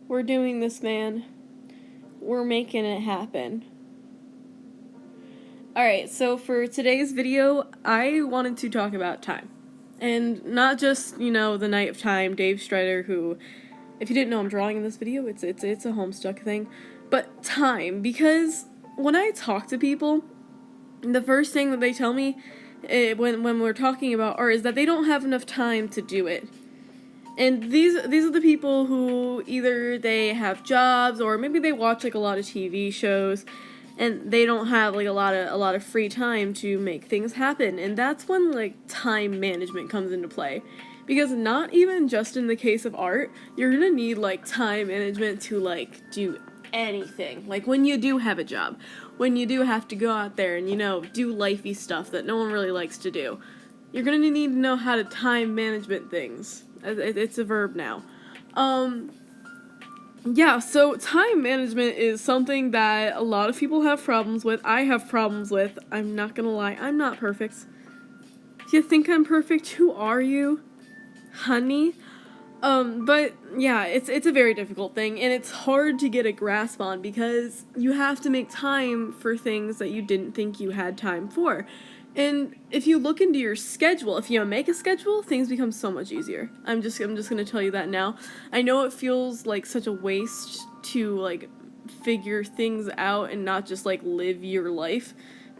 We're doing this, man. We're making it happen. Alright, so for today's video, I wanted to talk about time. And not just, the Knight of Time, Dave Strider, who, if you didn't know I'm drawing in this video, it's a homestuck thing. But time, because when I talk to people, the first thing that they tell me when we're talking about art is that they don't have enough time to do it. And these are the people who either they have jobs or maybe they watch like a lot of TV shows and they don't have like a lot of free time to make things happen. And that's when like time management comes into play. Because not even just in the case of art, you're gonna need like time management to like do anything. Like when you do have a job, when you do have to go out there and do lifey stuff that no one really likes to do, you're gonna need to know how to time management things. It's a verb now. Yeah, so time management is something that a lot of people have problems with. I have problems with. I'm not gonna lie, I'm not perfect. Do you think I'm perfect? Who are you, honey? But yeah, it's a very difficult thing, and it's hard to get a grasp on because you have to make time for things that you didn't think you had time for. And if you look into your schedule, if you make a schedule, things become so much easier. I'm just gonna tell you that now. I know it feels like such a waste to like figure things out and not just like live your life,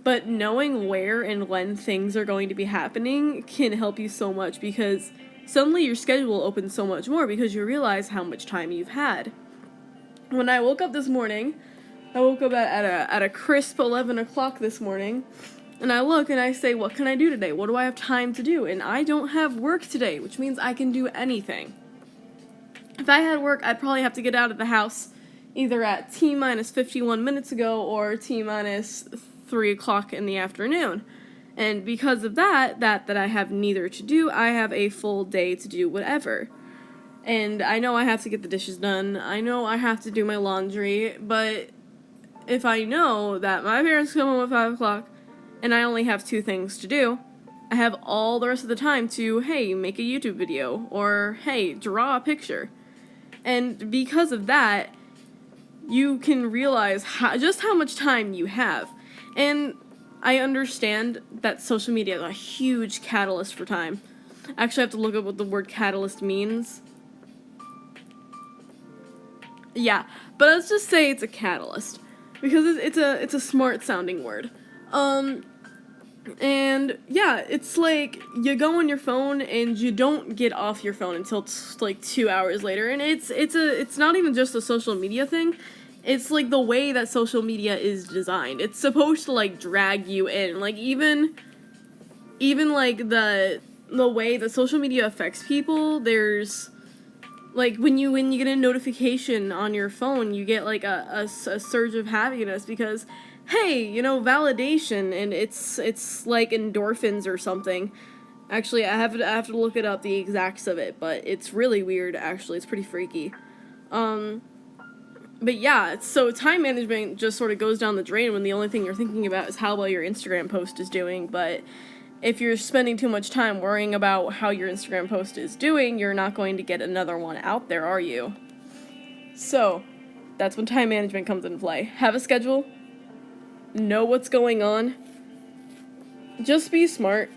but knowing where and when things are going to be happening can help you so much because suddenly your schedule opens so much more because you realize how much time you've had. When I woke up this morning, I woke up at a crisp 11 o'clock this morning. And I look and I say, what can I do today? What do I have time to do? And I don't have work today, which means I can do anything. If I had work, I'd probably have to get out of the house either at T-minus 51 minutes ago or T-minus 3 o'clock in the afternoon. And because of that I have neither to do, I have a full day to do whatever. And I know I have to get the dishes done. I know I have to do my laundry. But if I know that my parents come home at 5 o'clock, and I only have 2 things to do, I have all the rest of the time to, hey, make a YouTube video, or, hey, draw a picture. And because of that, you can realize just how much time you have. And I understand that social media is a huge catalyst for time. I actually have to look up what the word catalyst means. Yeah, but let's just say it's a catalyst, because it's a smart sounding word. And yeah, it's like you go on your phone and you don't get off your phone until like 2 hours later, and it's not even just a social media thing. It's like the way that social media is designed. It's supposed to like drag you in. Like even like the way that social media affects people, there's like when you get a notification on your phone, you get like a surge of happiness because hey, validation, and it's like endorphins or something. Actually, I have to look it up, the exacts of it, but it's really weird, actually. It's pretty freaky. But yeah, so time management just sort of goes down the drain when the only thing you're thinking about is how well your Instagram post is doing, but if you're spending too much time worrying about how your Instagram post is doing, you're not going to get another one out there, are you? So, that's when time management comes into play. Have a schedule. Know what's going on. Just be smart.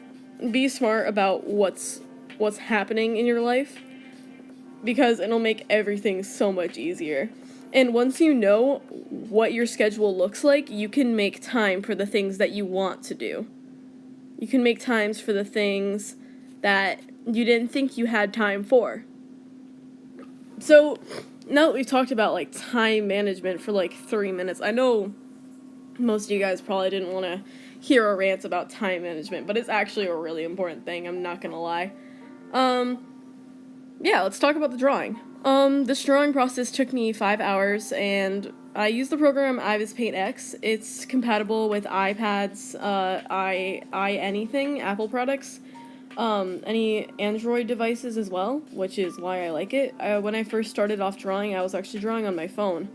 Be smart about what's happening in your life, because it'll make everything so much easier. And once you know what your schedule looks like, you can make time for the things that you want to do. You can make times for the things that you didn't think you had time for. So, now that we've talked about like time management for like 3 minutes, I know most of you guys probably didn't want to hear a rant about time management, but it's actually a really important thing, I'm not gonna lie. Yeah, let's talk about the drawing. This drawing process took me 5 hours, and I use the program Ibis Paint X. It's compatible with iPads, anything, Apple products, any Android devices as well, which is why I like it. When I first started off drawing, I was actually drawing on my phone,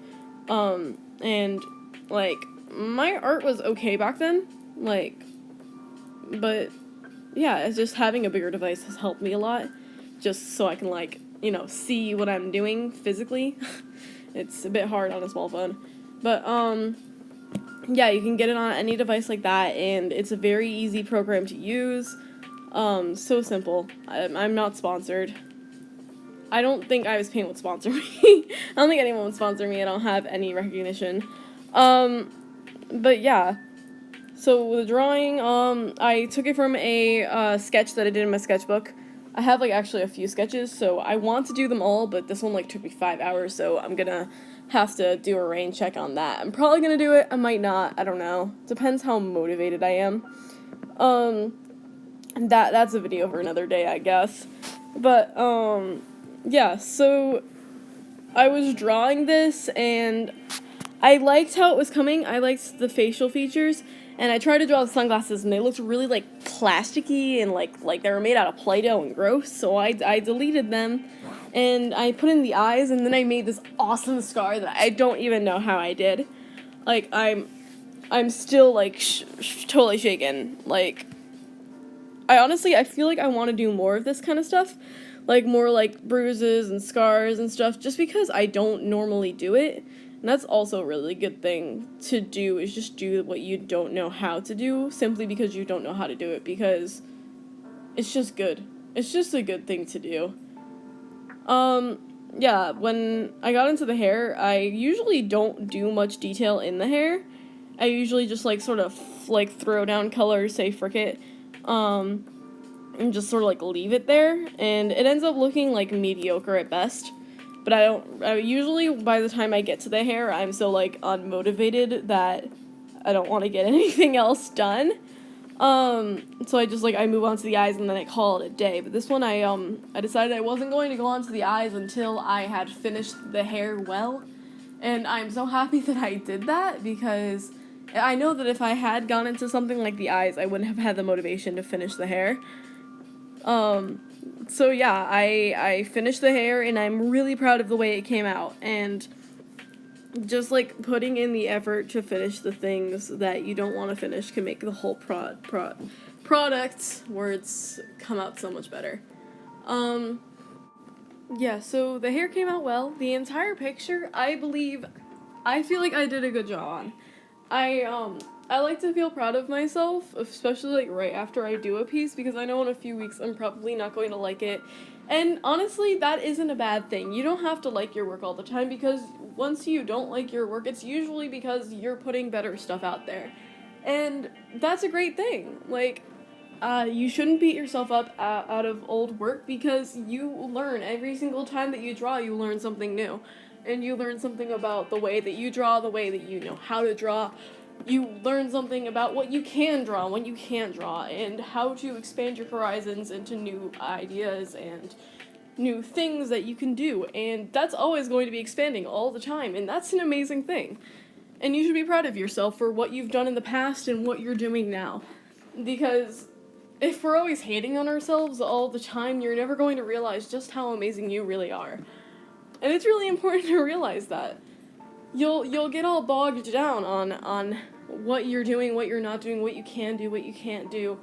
and, like, my art was okay back then, but yeah, it's just having a bigger device has helped me a lot, just so I can, see what I'm doing physically. It's a bit hard on a small phone. But, yeah, you can get it on any device like that, and it's a very easy program to use. So simple. I'm not sponsored. I don't think Ives Paint would sponsor me. I don't think anyone would sponsor me. I don't have any recognition. But yeah. So the drawing, I took it from a sketch that I did in my sketchbook. I have, like, actually a few sketches, so I want to do them all, but this one, like, took me 5 hours, so I'm gonna have to do a rain check on that. I'm probably gonna do it, I might not, I don't know. Depends how motivated I am. That's a video for another day, I guess. But, yeah, so I was drawing this, and I liked how it was coming. I liked the facial features, and I tried to draw the sunglasses, and they looked really, like, plasticky, and, like they were made out of Play-Doh and gross, so I deleted them, and I put in the eyes, and then I made this awesome scar that I don't even know how I did. Like, I'm still, like, totally shaken. Like, I feel like I want to do more of this kind of stuff, like, more, like, bruises and scars and stuff, just because I don't normally do it. And that's also a really good thing to do, is just do what you don't know how to do, simply because you don't know how to do it, because it's just good. It's just a good thing to do. Yeah, when I got into the hair, I usually don't do much detail in the hair. I usually just, like, sort of, like, throw down colors, say frick it, and just sort of, like, leave it there, and it ends up looking, like, mediocre at best. But I usually, by the time I get to the hair, I'm so, like, unmotivated that I don't want to get anything else done. So I just, like, I move on to the eyes and then I call it a day. But this one, I decided I wasn't going to go on to the eyes until I had finished the hair well. And I'm so happy that I did that, because I know that if I had gone into something like the eyes, I wouldn't have had the motivation to finish the hair. So yeah, I finished the hair, and I'm really proud of the way it came out, and just, like, putting in the effort to finish the things that you don't want to finish can make the whole product, words, come out so much better. Yeah, so the hair came out well. The entire picture, I feel like I did a good job on. I like to feel proud of myself, especially, like, right after I do a piece, because I know in a few weeks I'm probably not going to like it. And honestly, that isn't a bad thing. You don't have to like your work all the time, because once you don't like your work, it's usually because you're putting better stuff out there. And that's a great thing. Like, you shouldn't beat yourself up out of old work, because you learn every single time that you draw, you learn something new. And you learn something about the way that you draw, the way that you know how to draw. You learn something about what you can draw and what you can't draw, and how to expand your horizons into new ideas and new things that you can do. And that's always going to be expanding all the time, and that's an amazing thing. And you should be proud of yourself for what you've done in the past and what you're doing now. Because if we're always hating on ourselves all the time, you're never going to realize just how amazing you really are. And it's really important to realize that. You'll get all bogged down on what you're doing, what you're not doing, what you can do, what you can't do.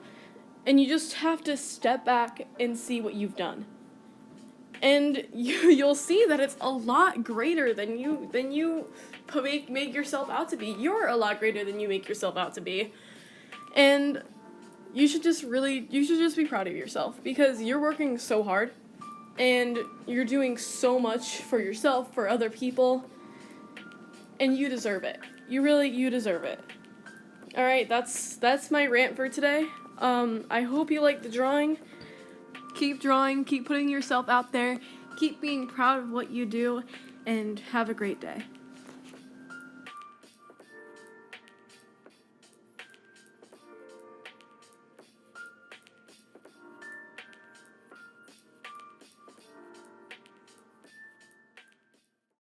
And you just have to step back and see what you've done. And you'll see that it's a lot greater than you make yourself out to be. You're a lot greater than you make yourself out to be. And you should just be proud of yourself, because you're working so hard and you're doing so much for yourself, for other people. And you deserve it. You deserve it. Alright, that's my rant for today. I hope you like the drawing. Keep drawing, keep putting yourself out there, keep being proud of what you do, and have a great day.